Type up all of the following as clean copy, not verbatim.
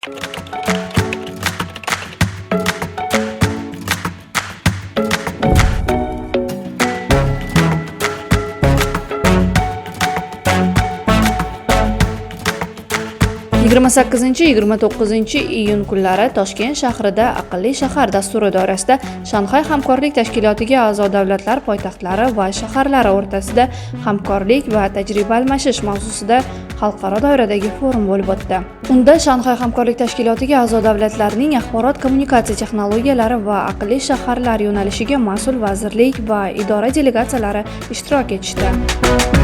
28-29 kunlari Toshkent shahrida Aqlli shahar dasturi doirasida Shanxay hamkorlik tashkilotiga a'zo davlatlar poytaxtlari va shaharlari o'rtasida hamkorlik va tajriba almashish mavzusida xalqaro doiradagi forum bo'lib o'tdi. Unda Shanxay hamkorlik tashkilotiga a'zo davlatlarning axborot kommunikatsiya texnologiyalari va aqlli shaharlar yo'nalishiga mas'ul vazirlik va idora delegatsiyalari ishtirok etishdi.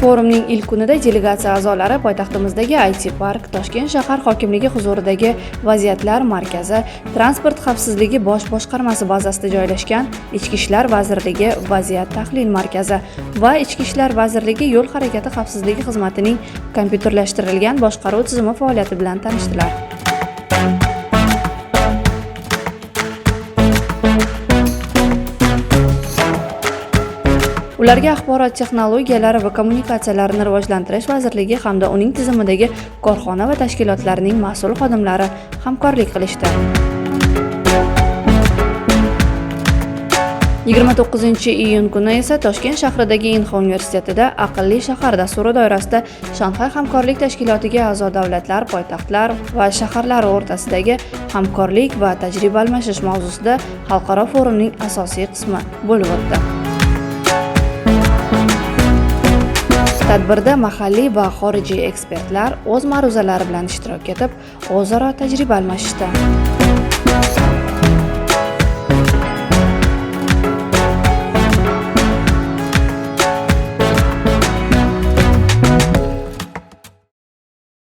Forumning ilk kunida delegatsiya a'zolari poytaxtimizdagi IT park, Toshkent shahar hokimligi huzuridagi vaziyatlar markazi, transport xavfsizligi bosh boshqarmasi bazasida joylashgan Ichki ishlar vazirligi vaziyat tahlil markazi va Ichki ishlar vazirligi yo'l harakati xavfsizligi xizmatining kompyuterlashtirilgan boshqaruv tizimi faoliyati bilan tanishdilar. Ularga axborot texnologiyalari va kommunikatsiyalarini rivojlantirish vazirligi hamda uning tizimidagi korxona va tashkilotlarning mas'ul xodimlari hamkorlik qilishdi. 29-iyun kuni esa Toshkent shahridagi Inha universitetida Aqlli shahar dasturi doirasida Shanxay hamkorlik tashkilotiga a'zo davlatlar, poytaxtlar va shaharlar o'rtasidagi hamkorlik va tajriba almashish mavzusida xalqaro forumning asosiy qismi bo'lib o'tdi. Tadbirda mahalliy va xorijiy ekspertlar o'z ma'ruzalari bilan ishtirok etib, o'zaro tajriba almashishdi.